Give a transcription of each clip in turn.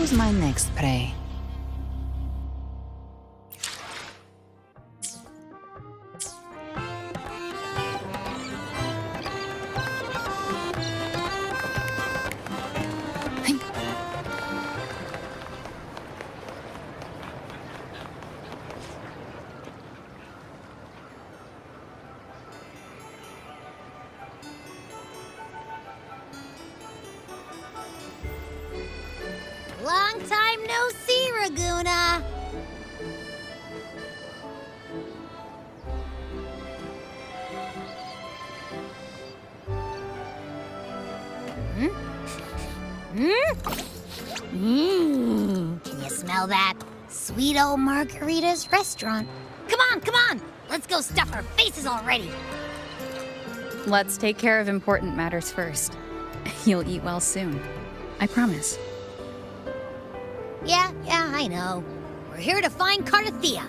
Who's my next prey? Long time no see, Raguna. Can you smell that? Sweet old Margarita's restaurant. Come on! Let's go stuff our faces already. Let's take care of important matters first. You'll eat well soon. I promise. Yeah, I know. We're here to find Cardathia.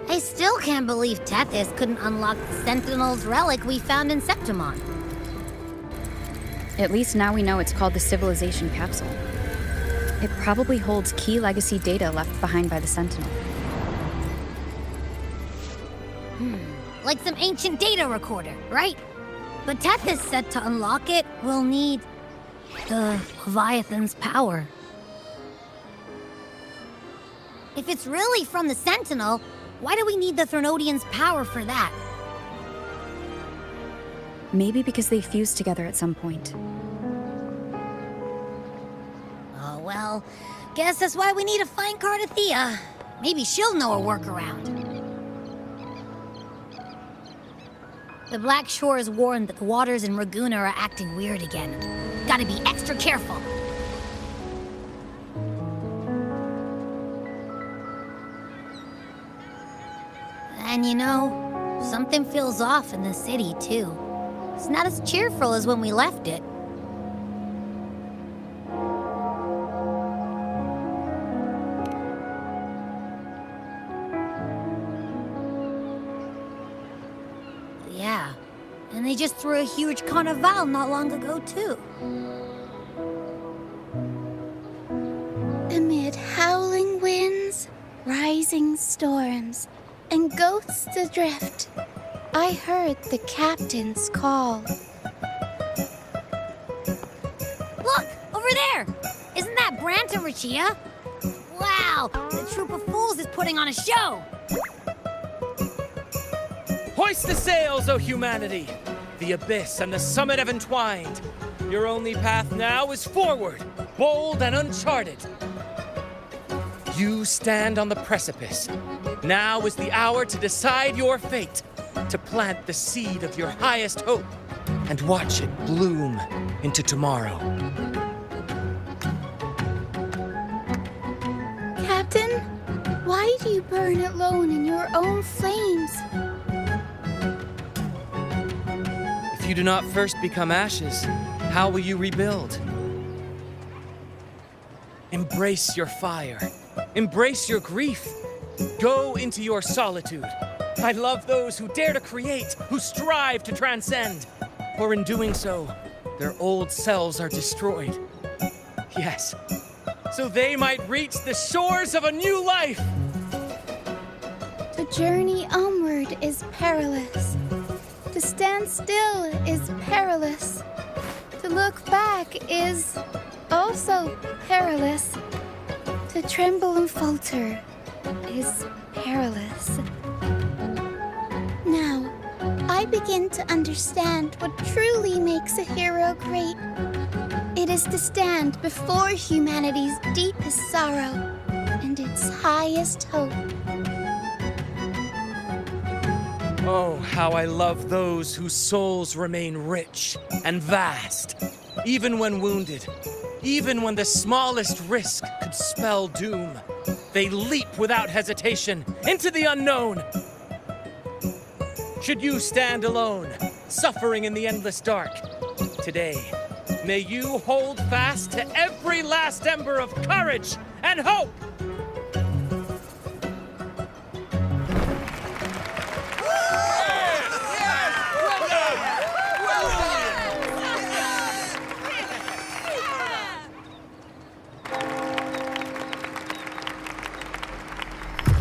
I still can't believe Tethys couldn't unlock the Sentinel's relic we found in Septimon. At least now we know it's called the Civilization Capsule. It probably holds key legacy data left behind by the Sentinel. Like some ancient data recorder, right? But Tethys said to unlock it, we'll need the Leviathan's power. If it's really from the Sentinel, why do we need the Threnodian's power for that? Maybe because they fused together at some point. Oh, well, guess that's why we need to find Cardathia. Maybe she'll know a workaround. The Black Shore is warned that the waters in Raguna are acting weird again. Gotta be extra careful. And you know, something feels off in the city, too. It's not as cheerful as when we left it. Yeah, and they just threw a huge carnival not long ago, too. Amid howling winds, rising storms, and ghosts adrift, I heard the captain's call. Look! Over there! Isn't that Brant and Rachia? Wow! The troop of fools is putting on a show! Hoist the sails, O humanity! The abyss and the summit have entwined. Your only path now is forward, bold and uncharted. You stand on the precipice. Now is the hour to decide your fate, to plant the seed of your highest hope, and watch it bloom into tomorrow. Captain, why do you burn alone in your own flames? If you do not first become ashes, how will you rebuild? Embrace your fire. Embrace your grief. Go into your solitude. I love those who dare to create, who strive to transcend. For in doing so, their old selves are destroyed. Yes, so they might reach the shores of a new life. To journey onward is perilous. To stand still is perilous. To look back is also perilous. To tremble and falter is perilous. Now, I begin to understand what truly makes a hero great. It is to stand before humanity's deepest sorrow and its highest hope. Oh, how I love those whose souls remain rich and vast, even when wounded, even when the smallest risk could spell doom. They leap without hesitation into the unknown. Should you stand alone, suffering in the endless dark, today, may you hold fast to every last ember of courage and hope.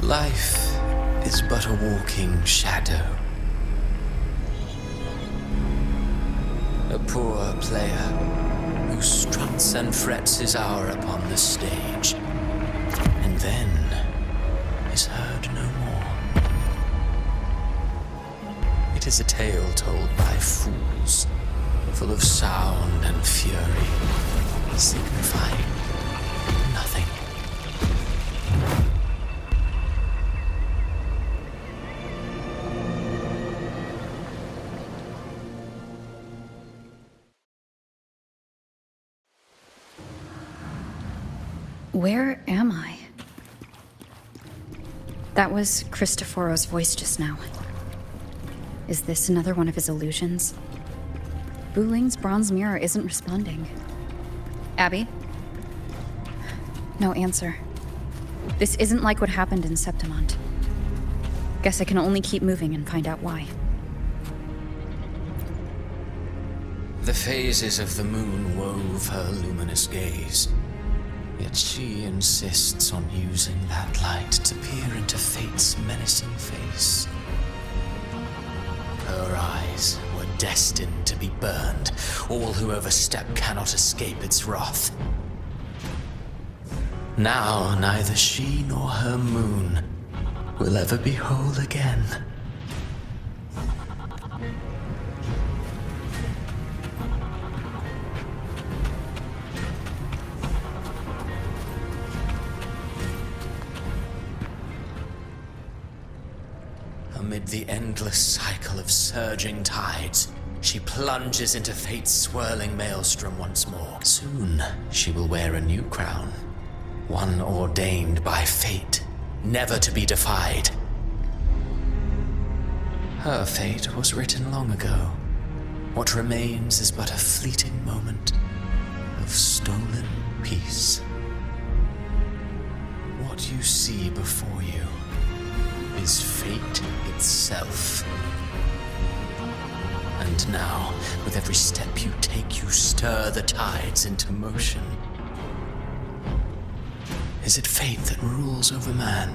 Life is but a walking shadow. A poor player who struts and frets his hour upon the stage, and then is heard no more. It is a tale told by fools, full of sound and fury, signifying nothing. Where am I? That was Cristoforo's voice just now. Is this another one of his illusions? Buling's bronze mirror isn't responding. Abby? No answer. This isn't like what happened in Septimont. Guess I can only keep moving and find out why. The phases of the moon wove her luminous gaze. Yet she insists on using that light to peer into fate's menacing face. Her eyes were destined to be burned. All who overstep cannot escape its wrath. Now neither she nor her moon will ever be whole again. Amid the endless cycle of surging tides, she plunges into fate's swirling maelstrom once more. Soon, she will wear a new crown, one ordained by fate, never to be defied. Her fate was written long ago. What remains is but a fleeting moment of stolen peace. What you see before you is fate itself. And now, with every step you take, you stir the tides into motion. Is it fate that rules over man,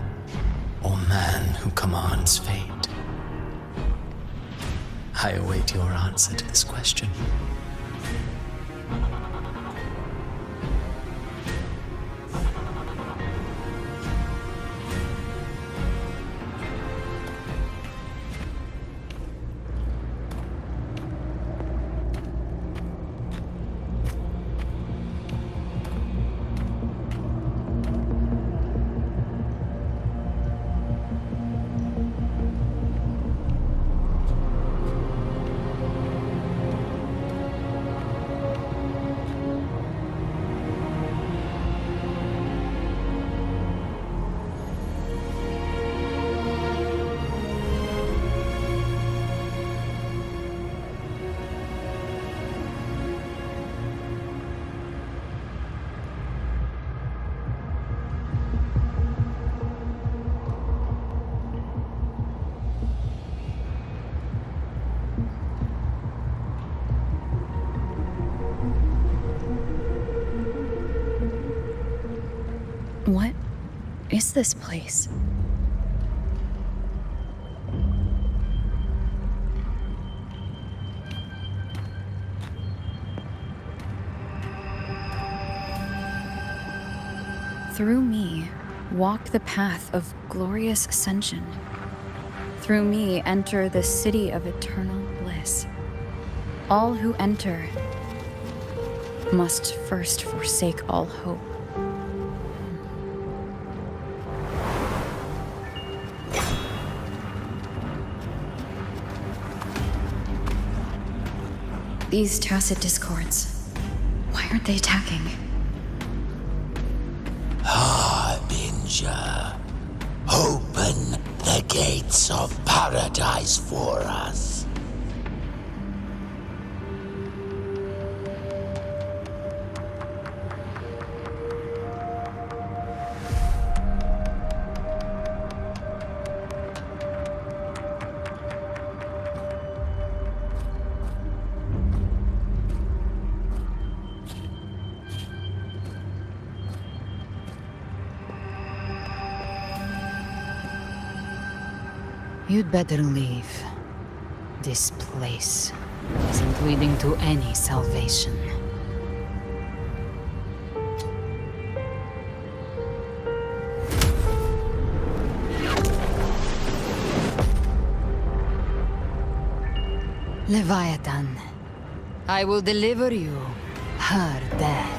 or man who commands fate? I await your answer to this question. What is this place? Through me, walk the path of glorious ascension. Through me, enter the city of eternal bliss. All who enter must first forsake all hope. These tacit discords, why aren't they attacking? Harbinger, open the gates of paradise for us. You'd better leave. This place isn't leading to any salvation. Leviathan, I will deliver you her death.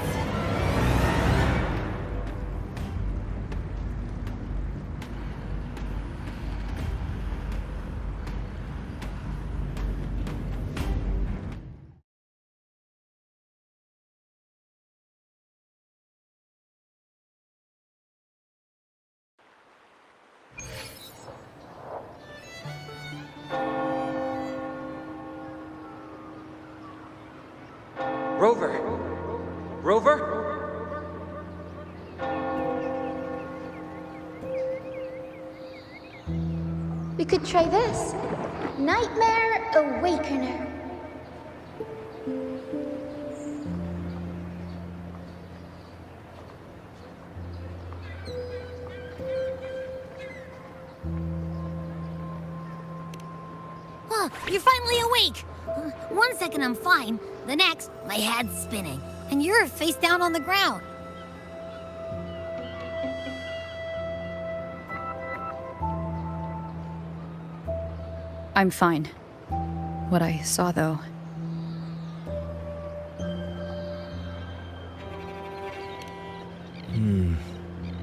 Rover! Rover? We could try this. Nightmare Awakener. Oh, you're finally awake! 1 second I'm fine, the next, my head's spinning, and you're face down on the ground. I'm fine. What I saw, though.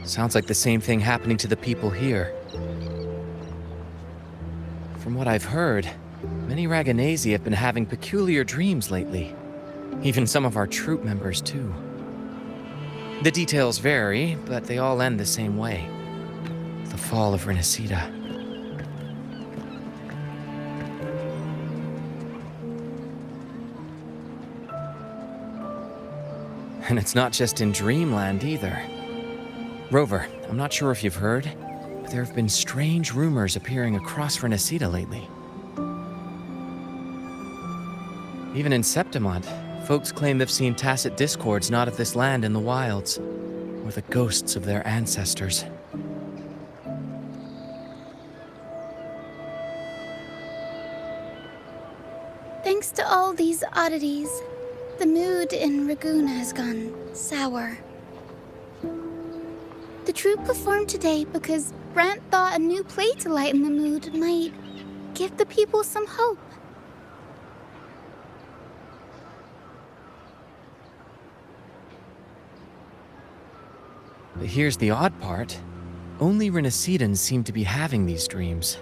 Sounds like the same thing happening to the people here. From what I've heard, many Raganesi have been having peculiar dreams lately. Even some of our troop members, too. The details vary, but they all end the same way. The fall of Renacida. And it's not just in Dreamland either. Rover, I'm not sure if you've heard, but there have been strange rumors appearing across Renacida lately. Even in Septimont, folks claim they've seen tacit discords not of this land in the wilds, or the ghosts of their ancestors. Thanks to all these oddities, the mood in Raguna has gone sour. The troupe performed today because Brant thought a new play to lighten the mood might give the people some hope. But here's the odd part. Only Renacidans seem to be having these dreams.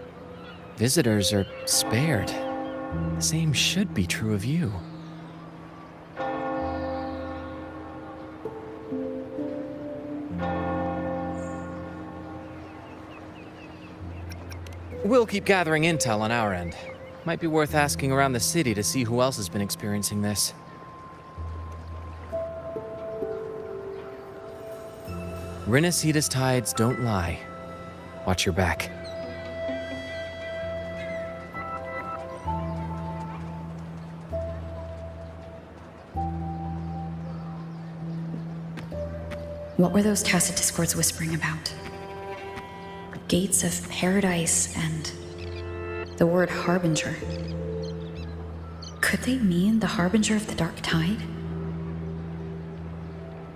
Visitors are spared. The same should be true of you. We'll keep gathering intel on our end. Might be worth asking around the city to see who else has been experiencing this. Renacida's tides don't lie. Watch your back. What were those tacit discords whispering about? Gates of paradise and the word harbinger. Could they mean the harbinger of the dark tide?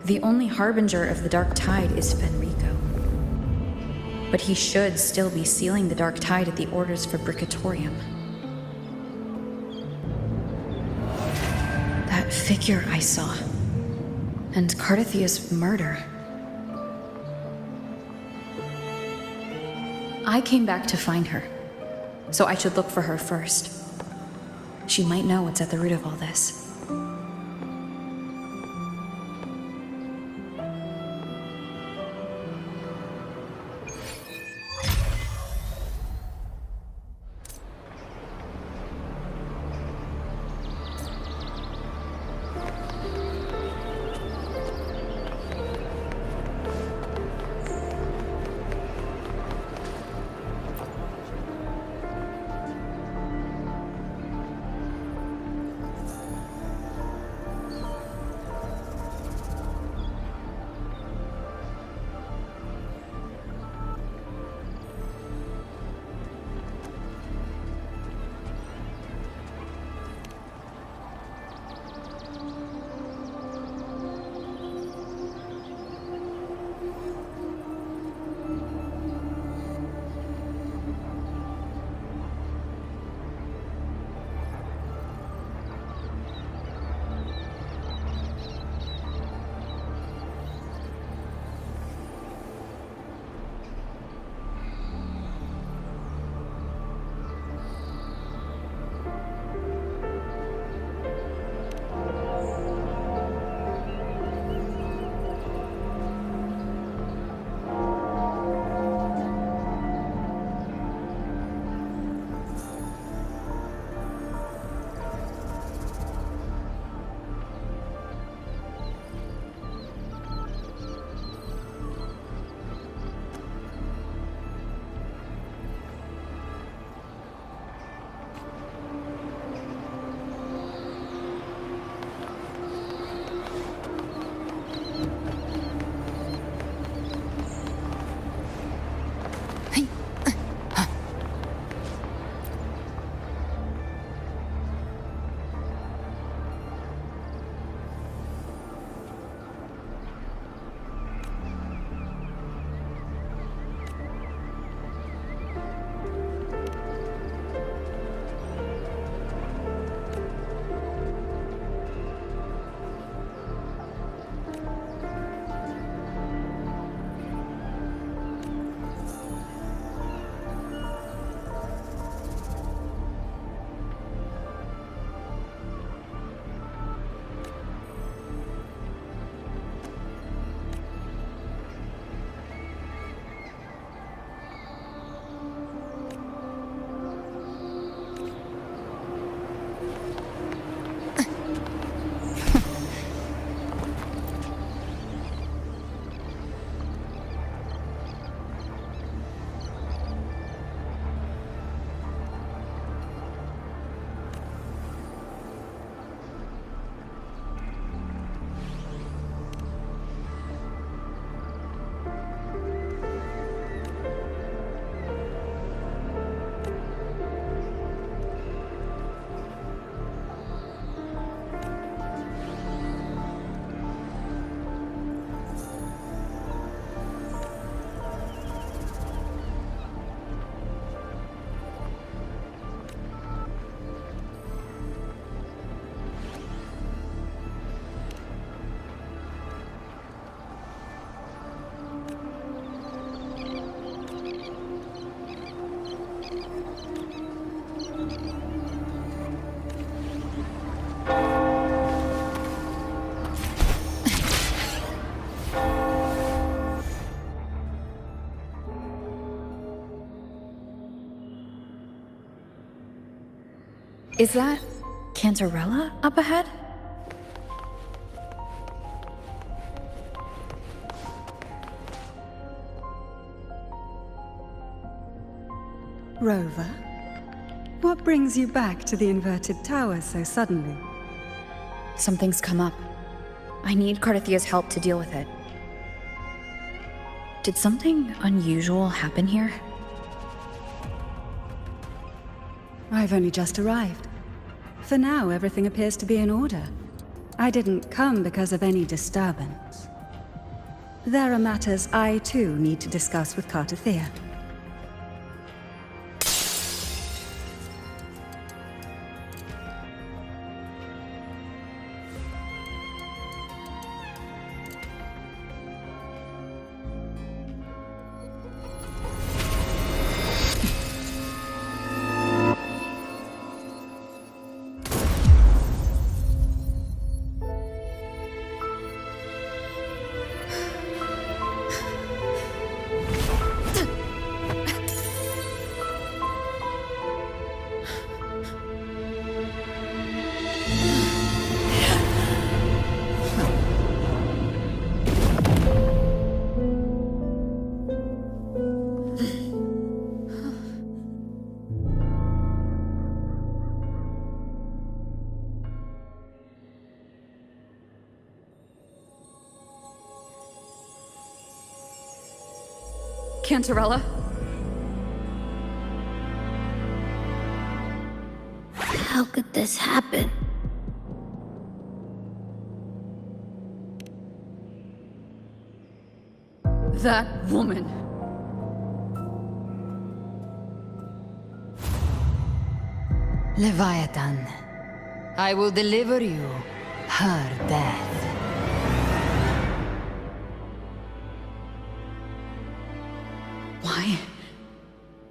The only harbinger of the dark tide is Fenrico. But he should still be sealing the dark tide at the orders for Bricatorium. That figure I saw. And Cardathia's murder. I came back to find her, so I should look for her first. She might know what's at the root of all this. Is that Cantarella up ahead? Rover, what brings you back to the inverted tower so suddenly? Something's come up. I need Cardathia's help to deal with it. Did something unusual happen here? I've only just arrived. For now, everything appears to be in order. I didn't come because of any disturbance. There are matters I, too, need to discuss with Cardathia. Cantarella? How could this happen? That woman. Leviathan, I will deliver you her death.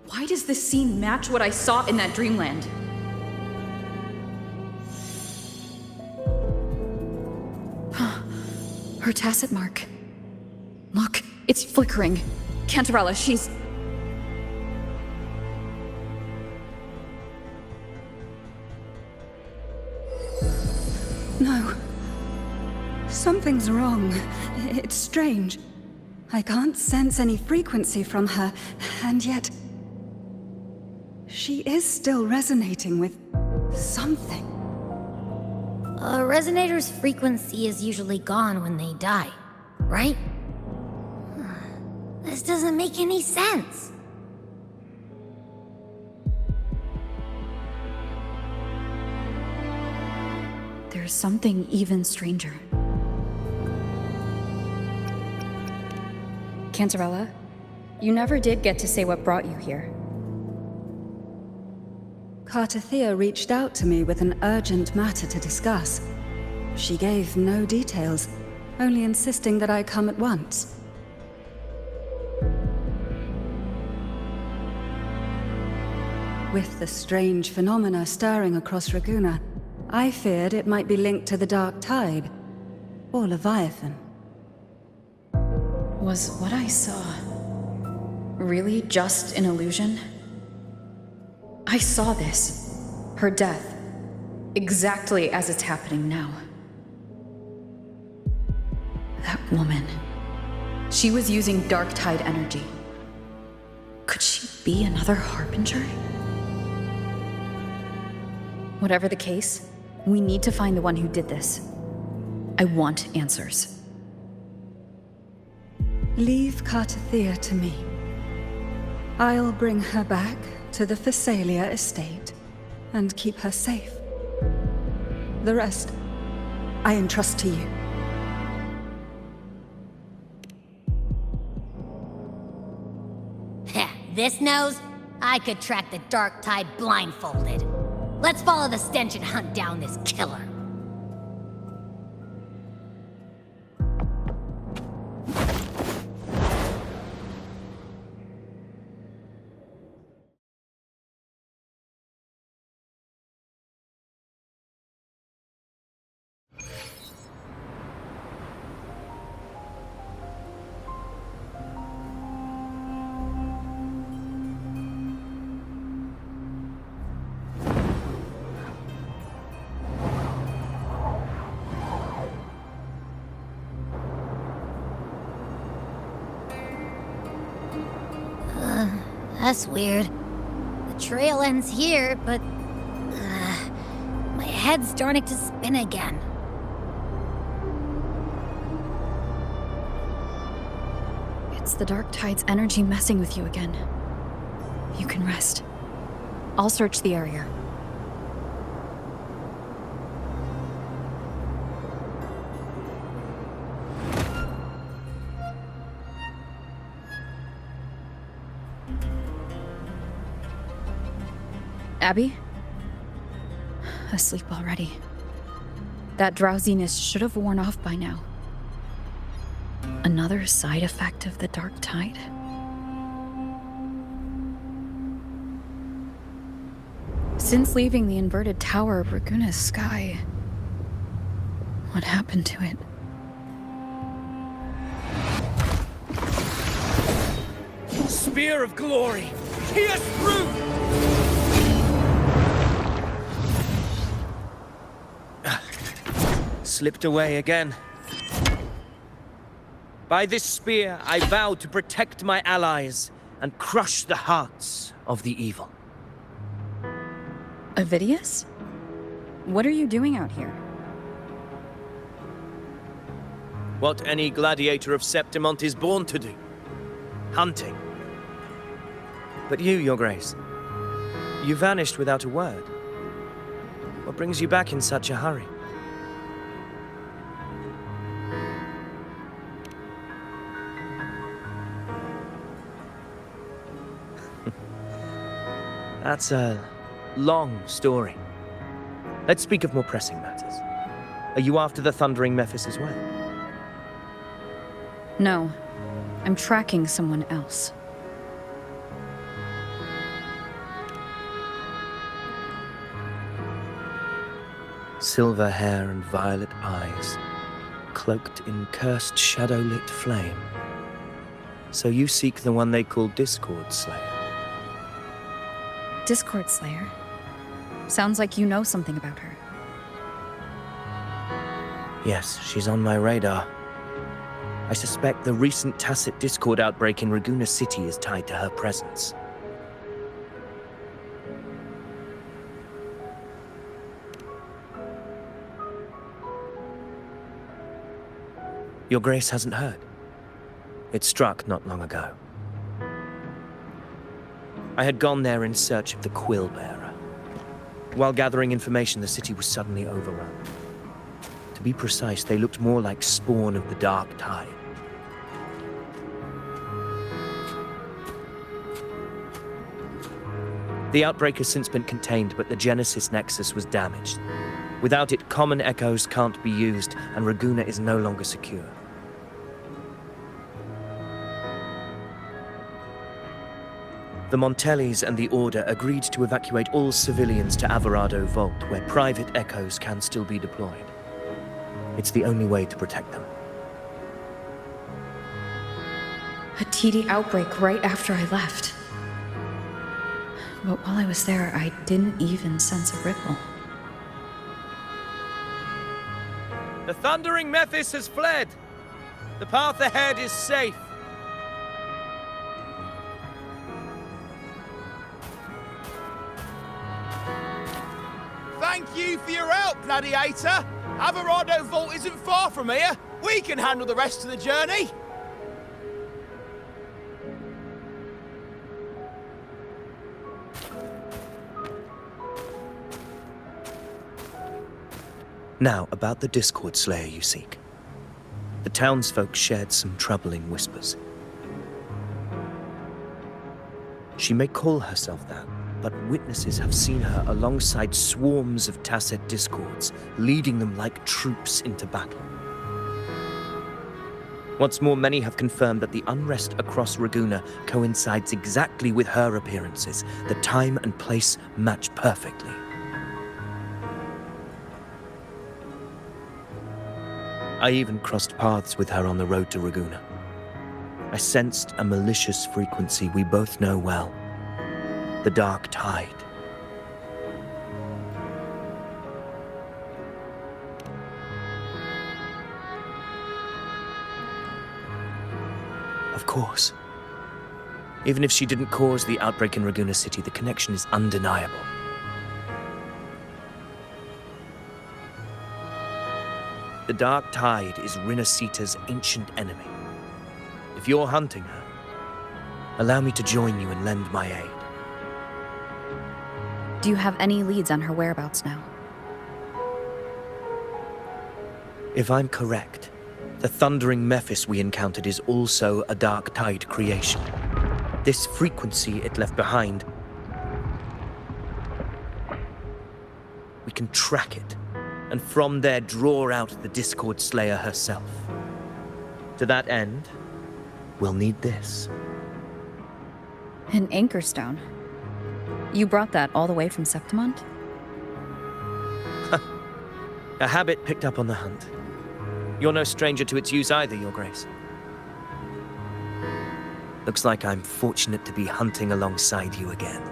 Why does this scene match what I saw in that dreamland? Her tacit mark. Look, it's flickering. Cantarella, she's... No. Something's wrong. It's strange. I can't sense any frequency from her, and yet... she is still resonating with something. A resonator's frequency is usually gone when they die, right? This doesn't make any sense. There's something even stranger. Cantarella, you never did get to say what brought you here. Cardathia reached out to me with an urgent matter to discuss. She gave no details, only insisting that I come at once. With the strange phenomena stirring across Raguna, I feared it might be linked to the Dark Tide, or Leviathan. Was what I saw really just an illusion? I saw this, her death, exactly as it's happening now. That woman, she was using Dark Tide energy. Could she be another Harbinger? Whatever the case, we need to find the one who did this. I want answers. Leave Cardathia to me. I'll bring her back to the Phasalia estate and keep her safe. The rest, I entrust to you. Heh, this nose? I could track the Dark Tide blindfolded. Let's follow the stench and hunt down this killer. That's weird. The trail ends here, but... my head's starting to spin again. It's the Dark Tide's energy messing with you again. You can rest. I'll search the area. Abby? Asleep already. That drowsiness should have worn off by now. Another side effect of the Dark Tide? Since leaving the inverted tower of Raguna's sky, what happened to it? Spear of glory! Pierce through! Slipped away again. By this spear, I vow to protect my allies and crush the hearts of the evil. Avidius? What are you doing out here? What any gladiator of Septimont is born to do. Hunting. But you, Your Grace, you vanished without a word. What brings you back in such a hurry? That's a long story. Let's speak of more pressing matters. Are you after the Thundering Mephis as well? No. I'm tracking someone else. Silver hair and violet eyes, cloaked in cursed shadow-lit flame. So you seek the one they call Discord Slayer. Discord Slayer? Sounds like you know something about her. Yes, she's on my radar. I suspect the recent tacit Discord outbreak in Raguna City is tied to her presence. Your Grace hasn't heard. It struck not long ago. I had gone there in search of the Quill Bearer. While gathering information, the city was suddenly overrun. To be precise, they looked more like spawn of the Dark Tide. The outbreak has since been contained, but the Genesis Nexus was damaged. Without it, common echoes can't be used, and Raguna is no longer secure. The Montellis and the Order agreed to evacuate all civilians to Alvarado Vault, where private echoes can still be deployed. It's the only way to protect them. A TD outbreak right after I left. But while I was there, I didn't even sense a ripple. The Thundering Mephis has fled. The path ahead is safe. Thank you for your help, Gladiator. Alvarado Vault isn't far from here. We can handle the rest of the journey. Now, about the Discord Slayer you seek. The townsfolk shared some troubling whispers. She may call herself that, but witnesses have seen her alongside swarms of tacit discords, leading them like troops into battle. What's more, many have confirmed that the unrest across Raguna coincides exactly with her appearances. The time and place match perfectly. I even crossed paths with her on the road to Raguna. I sensed a malicious frequency we both know well. The Dark Tide. Of course. Even if she didn't cause the outbreak in Raguena City, the connection is undeniable. The Dark Tide is Rinasita's ancient enemy. If you're hunting her, allow me to join you and lend my aid. Do you have any leads on her whereabouts now? If I'm correct, the thundering Mephis we encountered is also a Dark Tide creation. This frequency it left behind, we can track it, and from there draw out the Discord Slayer herself. To that end, we'll need this. An anchor stone. You brought that all the way from Septimont? A habit picked up on the hunt. You're no stranger to its use either, Your Grace. Looks like I'm fortunate to be hunting alongside you again.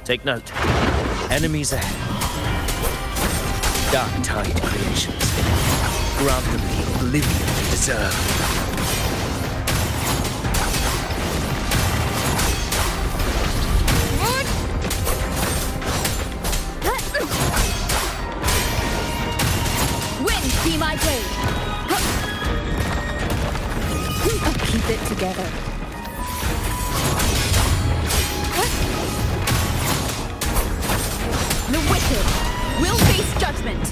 Take note. Enemies ahead. Dark Tide creations. Grant them the oblivion they deserve. Wind, be my blade! Keep it together. The wicked will face judgment!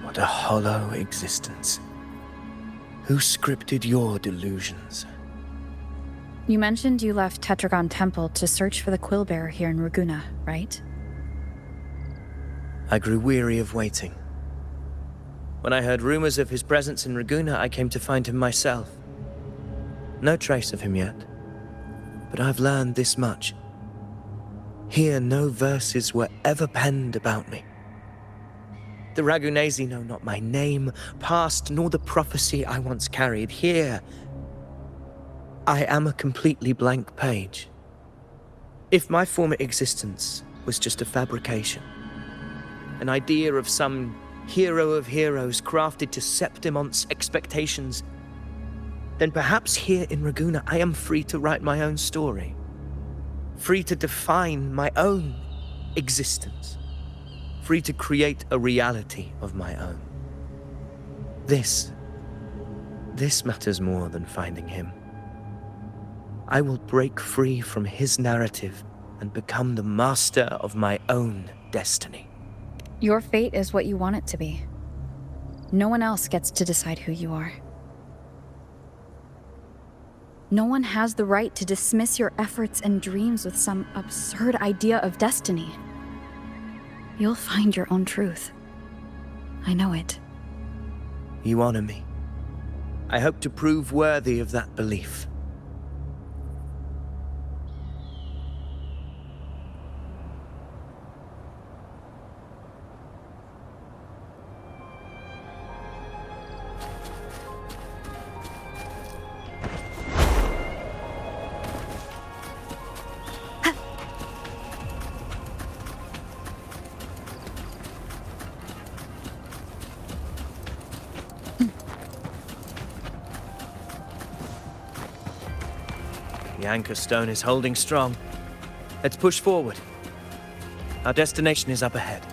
What a hollow existence. Who scripted your delusions? You mentioned you left Tetragon Temple to search for the Quillbearer here in Raguena, right? I grew weary of waiting. When I heard rumors of his presence in Raguena, I came to find him myself. No trace of him yet, but I've learned this much. Here, no verses were ever penned about me. The Ragunesi know not my name, past, nor the prophecy I once carried. Here, I am a completely blank page. If my former existence was just a fabrication, an idea of some hero of heroes crafted to Septimont's expectations, then perhaps here in Raguena I am free to write my own story. Free to define my own existence. Free to create a reality of my own. This matters more than finding him. I will break free from his narrative and become the master of my own destiny. Your fate is what you want it to be. No one else gets to decide who you are. No one has the right to dismiss your efforts and dreams with some absurd idea of destiny. You'll find your own truth. I know it. You honor me. I hope to prove worthy of that belief. The anchor stone is holding strong. Let's push forward. Our destination is up ahead.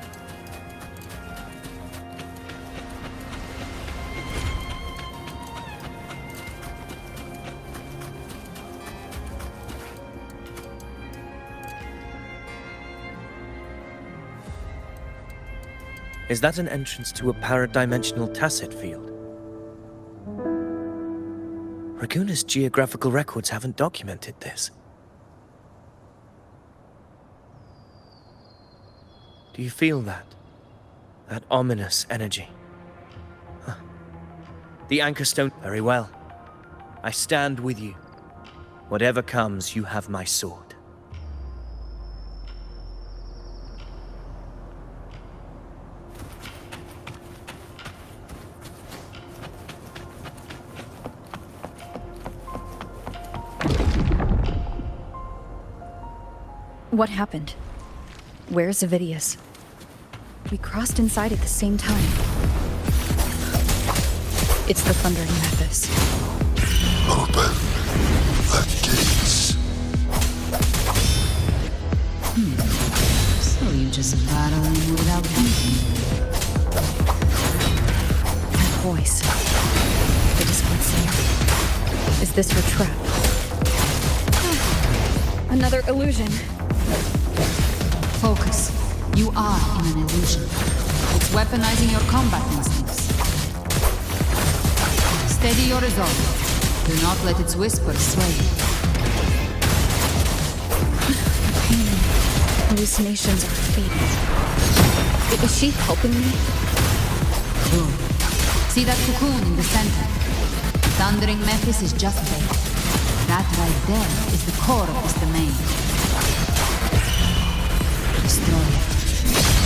Is that an entrance to a paradimensional tacit field? Raguna's geographical records haven't documented this. Do you feel that? That ominous energy? Huh. The anchor stone. Very well. I stand with you. Whatever comes, you have my sword. What happened? Where's Avidius? We crossed inside at the same time. It's the Thundering Mephis. Open the gates. So you just battling without thinking. That voice. The Discord singer. Is this her trap? Another illusion. Focus. You are in an illusion. It's weaponizing your combat instincts. Steady your resolve. Do not let its whispers sway you. Hallucinations are fading. Is she helping me? Good. See that cocoon in the center? Thundering Mephis is just there. That right there is the core of this domain. Destroy it.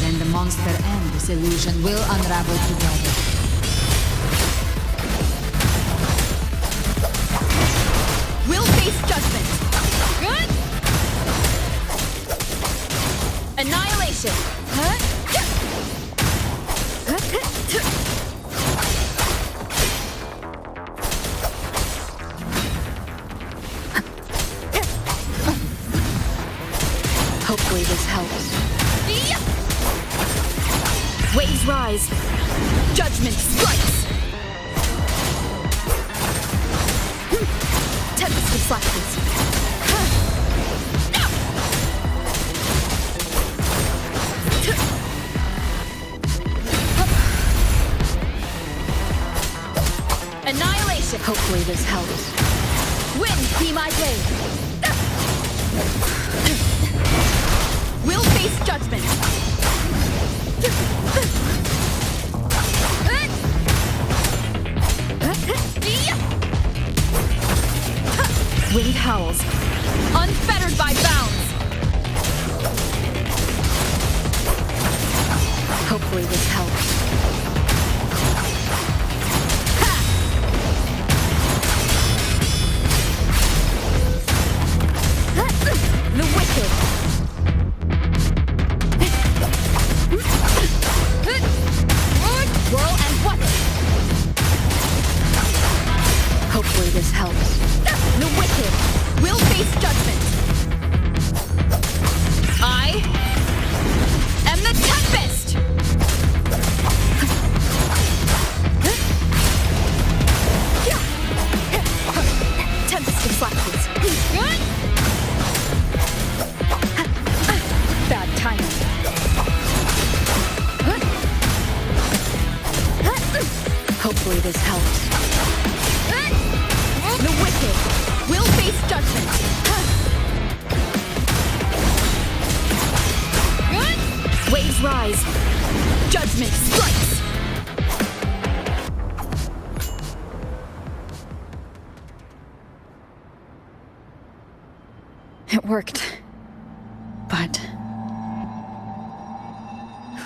Then the monster and this illusion will unravel together. We'll face judgment. Good. Annihilation. Hopefully this helps. Waves rise. Judgment strikes. Tempest reflections. Annihilation. Hopefully this helps. Wind be my blade. We'll face judgment. Wind howls, unfettered by bounds. Hopefully this helps. The wicked. Whirl and weapon. Hopefully this helps. The wicked will face judgment. I am the Tempest! Tempest reflections. Good? Bad timing. Hopefully this helps. The wicked will face judgment. Good? Waves rise. Judgment strikes. It worked. But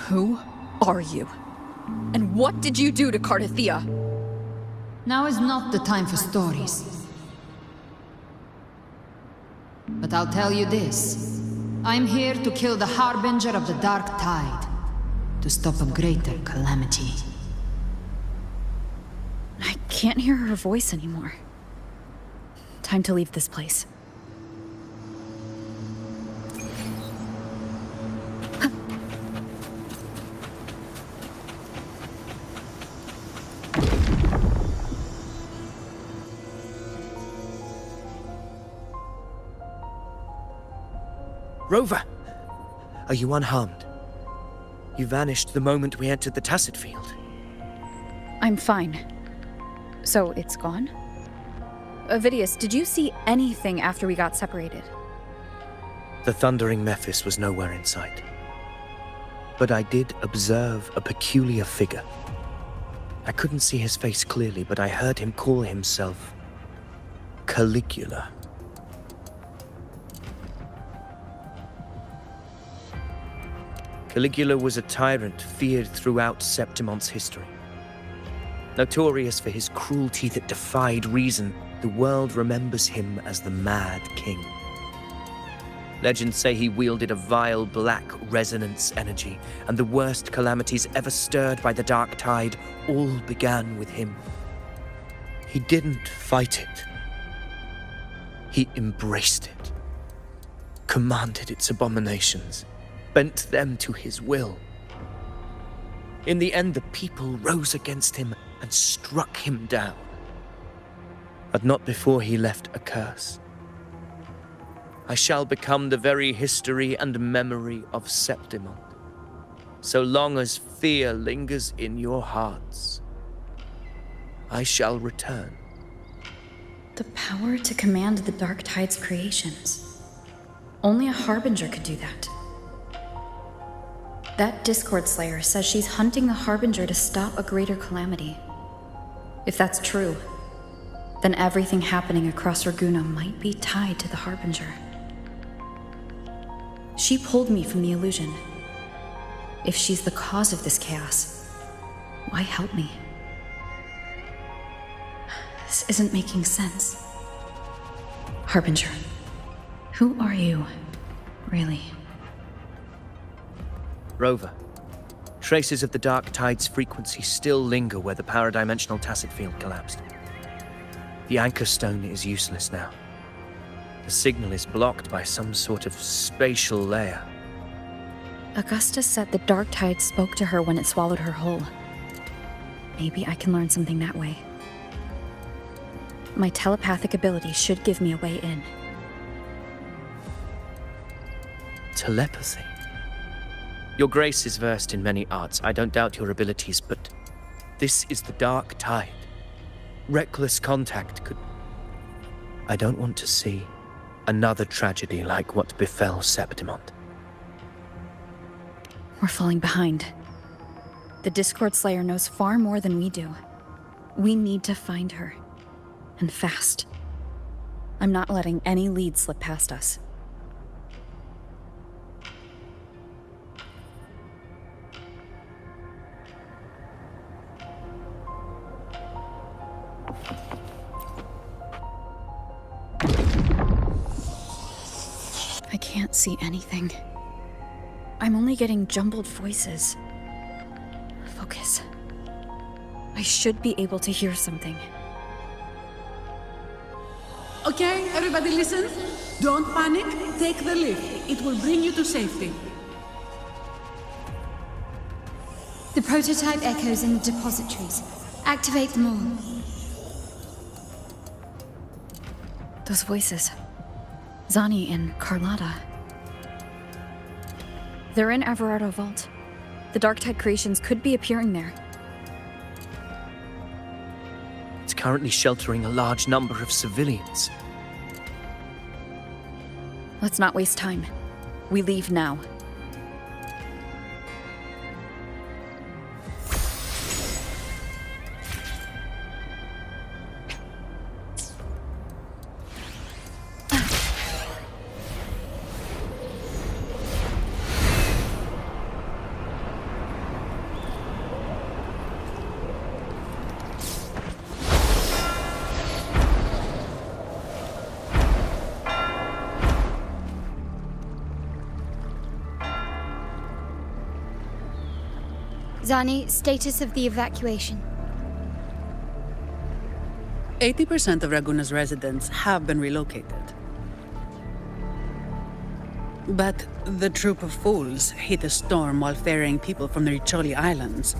who are you? And what did you do to Cardathea? Now is not the time for stories. But I'll tell you this. I'm here to kill the Harbinger of the Dark Tide. To stop a greater calamity. I can't hear her voice anymore. Time to leave this place. Rover! Are you unharmed? You vanished the moment we entered the Tacit Field. I'm fine. So it's gone? Ovidius, did you see anything after we got separated? The thundering Mephis was nowhere in sight. But I did observe a peculiar figure. I couldn't see his face clearly, but I heard him call himself Caligula. Caligula was a tyrant feared throughout Septimon's history. Notorious for his cruelty that defied reason, the world remembers him as the Mad King. Legends say he wielded a vile black resonance energy, and the worst calamities ever stirred by the Dark Tide all began with him. He didn't fight it. He embraced it, commanded its abominations, bent them to his will. In the end, the people rose against him and struck him down. But not before he left a curse. I shall become the very history and memory of Septimon, so long as fear lingers in your hearts. I shall return. The power to command the Dark Tide's creations. Only a Harbinger could do that. That Discord Slayer says she's hunting the Harbinger to stop a greater calamity. If that's true, then everything happening across Raguna might be tied to the Harbinger. She pulled me from the illusion. If she's the cause of this chaos, why help me? This isn't making sense. Harbinger, who are you, really? Rover, traces of the Dark Tide's frequency still linger where the paradimensional Tacit Field collapsed. The anchor stone is useless now. The signal is blocked by some sort of spatial layer. Augusta said the Dark Tide spoke to her when it swallowed her whole. Maybe I can learn something that way. My telepathic ability should give me a way in. Telepathy? Your Grace is versed in many arts. I don't doubt your abilities, but this is the Dark Tide. Reckless contact could... I don't want to see another tragedy like what befell Septimon. We're falling behind. The Discord Slayer knows far more than we do. We need to find her. And fast. I'm not letting any lead slip past us. I can't see anything. I'm only getting jumbled voices. Focus. I should be able to hear something. Okay, everybody listen. Don't panic. Take the lift. It will bring you to safety. The prototype echoes in the depositories. Activate them all. Those voices. Zani and Carlotta. They're in Everardo Vault. The Dark Tide creations could be appearing there. It's currently sheltering a large number of civilians. Let's not waste time. We leave now. Zani, status of the evacuation. 80% of Raguna's residents have been relocated. But the troop of fools hit a storm while ferrying people from the Riccioli Islands.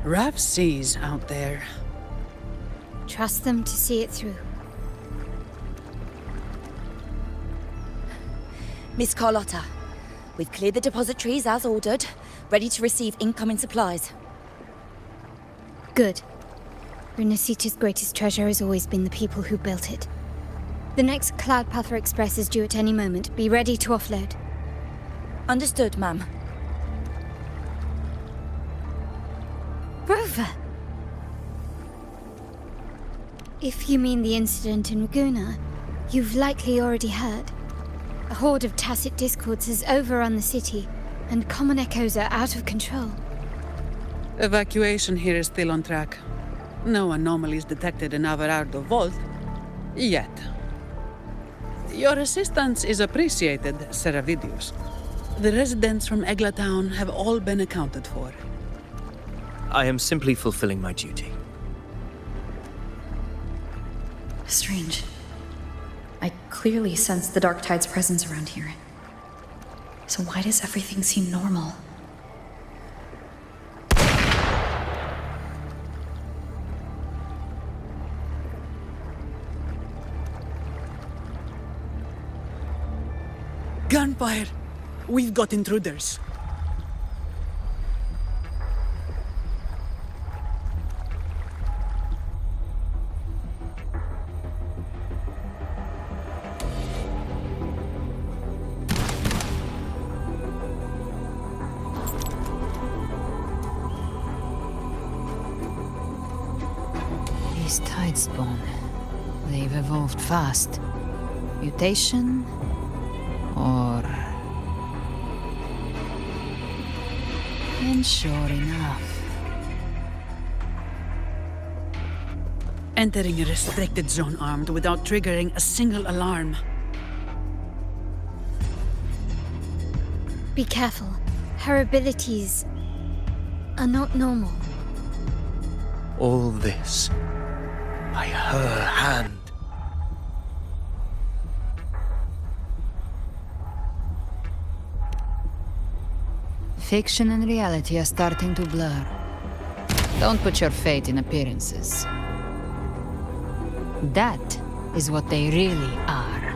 Rough seas out there. Trust them to see it through. Miss Carlotta, We've cleared the depositories as ordered, ready to receive incoming supplies. Good. Renacita's greatest treasure has always been the people who built it. The next Cloudpather Express is due at any moment. Be ready to offload. Understood, ma'am. Rover! If you mean the incident in Laguna, you've likely already heard. A horde of tacit discords has overrun the city, and common echoes are out of control. Evacuation here is still on track. No anomalies detected in Averardo Vault. Yet. Your assistance is appreciated, Seravidius. The residents from Eglatown have all been accounted for. I am simply fulfilling my duty. Strange. I clearly sense the Dark Tide's presence around here. So why does everything seem normal? Gunfire! We've got intruders. These Tidespawn, they've evolved fast. Mutation? Or... And sure enough. Entering a restricted zone armed without triggering a single alarm. Be careful. Her abilities are not normal. All this by her hand. Fiction and reality are starting to blur. Don't put your faith in appearances. That is what they really are.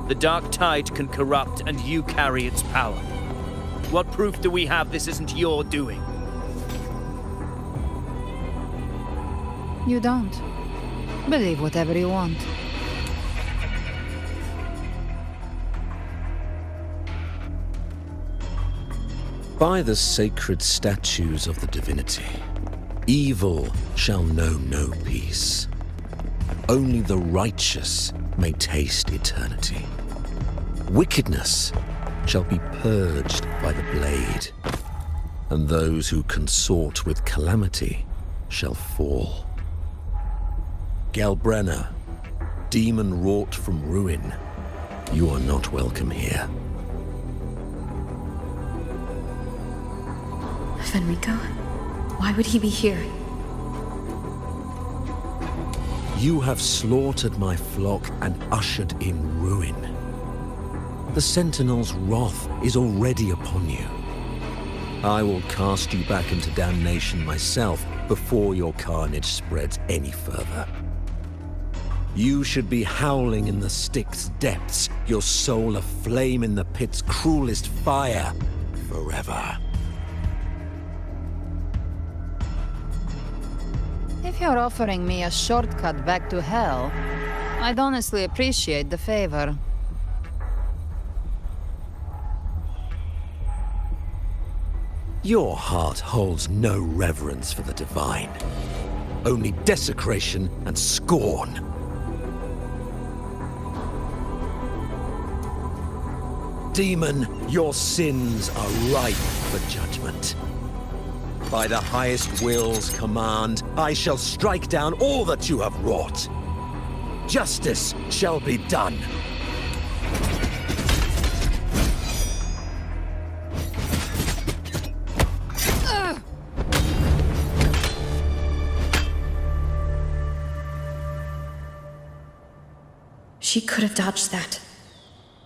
The Dark Tide can corrupt, and you carry its power. What proof do we have this isn't your doing? You don't. Believe whatever you want. By the sacred statues of the divinity, evil shall know no peace. Only the righteous may taste eternity. Wickedness shall be purged by the blade, and those who consort with calamity shall fall. Galbrena, demon wrought from ruin, you are not welcome here. Fenrico? Why would he be here? You have slaughtered my flock and ushered in ruin. The Sentinel's wrath is already upon you. I will cast you back into damnation myself before your carnage spreads any further. You should be howling in the Styx's depths, your soul aflame in the pit's cruelest fire, forever. If you're offering me a shortcut back to hell, I'd honestly appreciate the favor. Your heart holds no reverence for the divine, only desecration and scorn. Demon, your sins are ripe for judgment. By the highest will's command, I shall strike down all that you have wrought. Justice shall be done. She could have dodged that,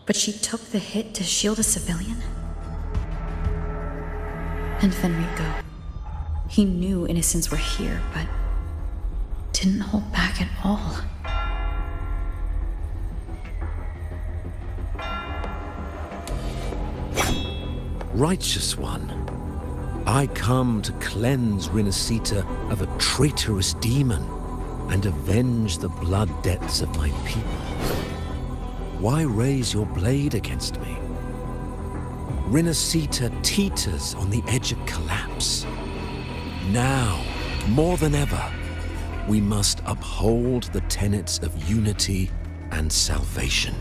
but she took the hit to shield a civilian? And Fenrico. He knew innocents were here, but didn't hold back at all. Righteous One, I come to cleanse Rinascita of a traitorous demon and avenge the blood debts of my people. Why raise your blade against me? Rinascita teeters on the edge of collapse. Now, more than ever, we must uphold the tenets of unity and salvation.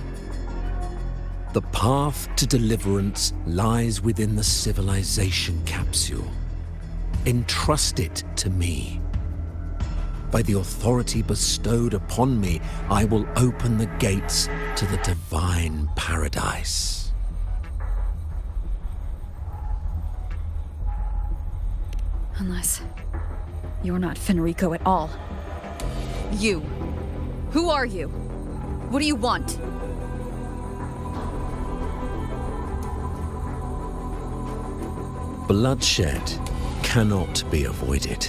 The path to deliverance lies within the civilization capsule. Entrust it to me. By the authority bestowed upon me, I will open the gates to the divine paradise. Unless you're not Fenrico at all. You. Who are you? What do you want? Bloodshed cannot be avoided.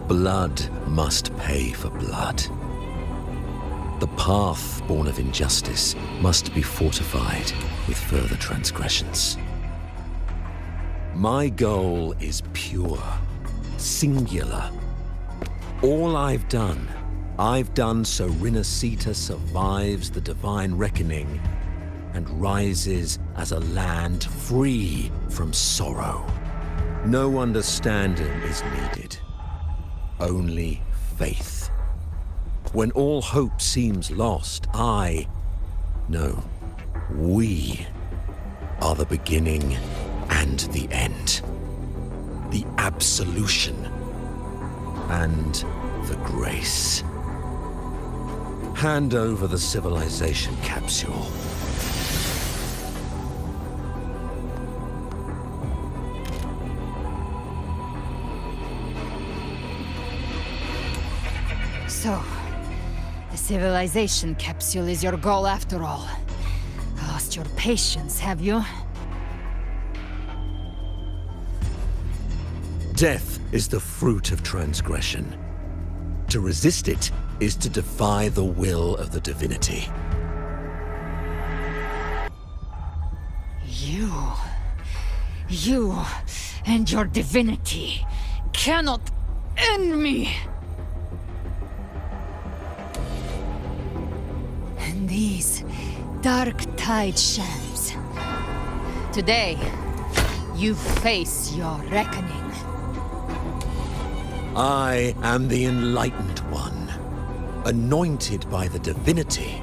Blood must pay for blood. The path born of injustice must be fortified with further transgressions. My goal is pure, singular. All I've done so Rinascita survives the divine reckoning and rises as a land free from sorrow. No understanding is needed, only faith. When all hope seems lost, we are the beginning and the end. The absolution and the grace. Hand over the civilization capsule. So, the civilization capsule is your goal after all. Lost your patience, have you? Death is the fruit of transgression. To resist it is to defy the will of the divinity. You and your divinity cannot end me! And these dark tide shams. Today, you face your reckoning. I am the Enlightened One, anointed by the divinity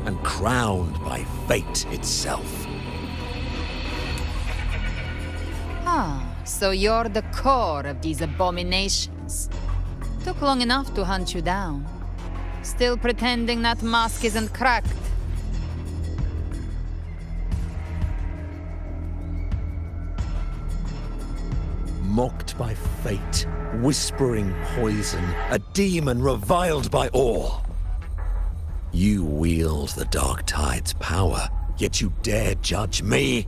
and crowned by fate itself. So you're the core of these abominations. Took long enough to hunt you down. Still pretending that mask isn't cracked. Mocked by fate, whispering poison, a demon reviled by all. You wield the Dark Tide's power, yet you dare judge me?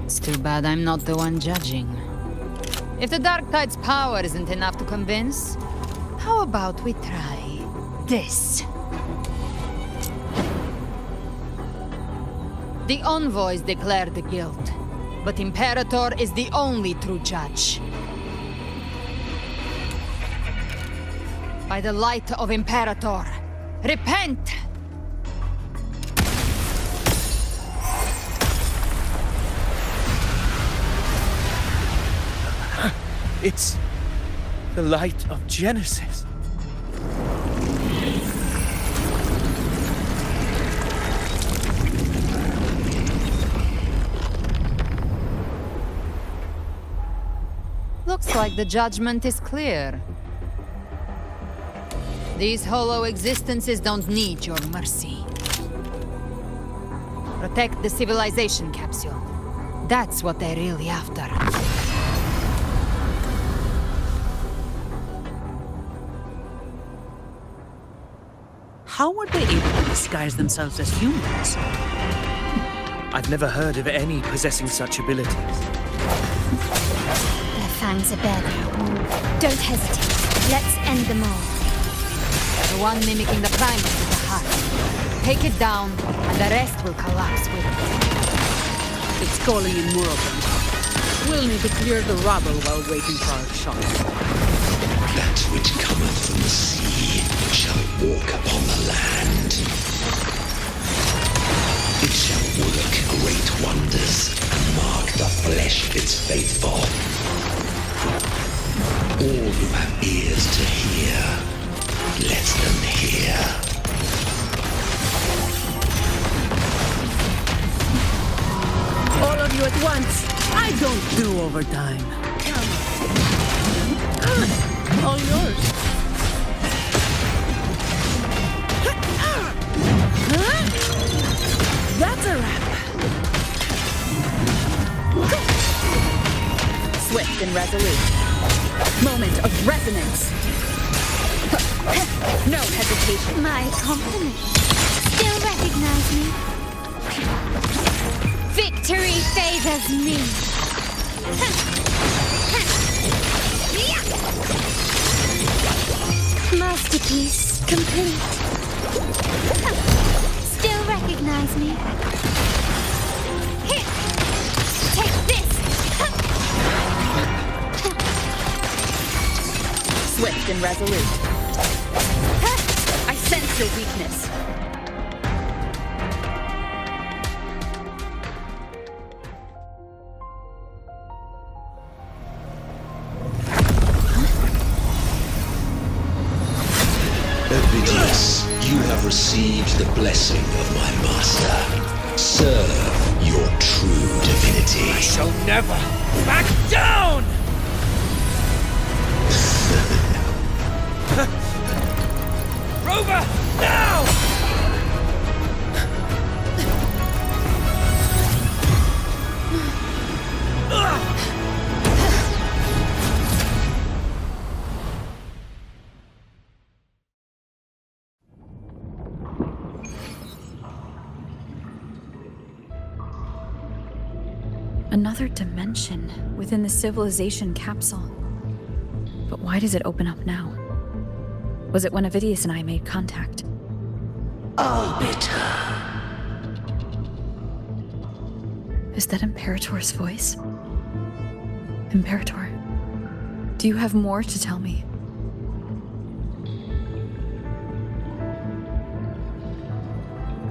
It's too bad I'm not the one judging. If the Dark Tide's power isn't enough to convince, how about we try this? The envoys declare the guilt, but Imperator is the only true judge. By the light of Imperator, repent! It's the light of Genesis. Looks like the judgment is clear. These hollow existences don't need your mercy. Protect the civilization capsule. That's what they're really after. How were they able to disguise themselves as humans? I've never heard of any possessing such abilities. Their fangs are bare now. Don't hesitate. Let's end them all. The one mimicking the primus is the heart. take it down, and the rest will collapse with it. It's calling in more of them. We'll need to clear the rubble while waiting for our shot. That which cometh from the sea shall walk upon the land. It shall work great wonders and mark the flesh its faithful. All who have ears to hear, let them hear. All of you at once. I don't do overtime. All yours. That's a wrap. Swift and resolute. Moment of resonance. No hesitation. My compliments. Still recognize me? Victory favors me. Masterpiece complete. Still recognize me? Here, take this. Swift and resolute. I sense your weakness. Ovidius, you have received the blessing of my master. Serve your true divinity. I shall never back down! Rover, now! Another dimension within the civilization capsule. But why does it open up now? Was it when Ovidius and I made contact? Arbiter. Is that Imperator's voice? Imperator, do you have more to tell me?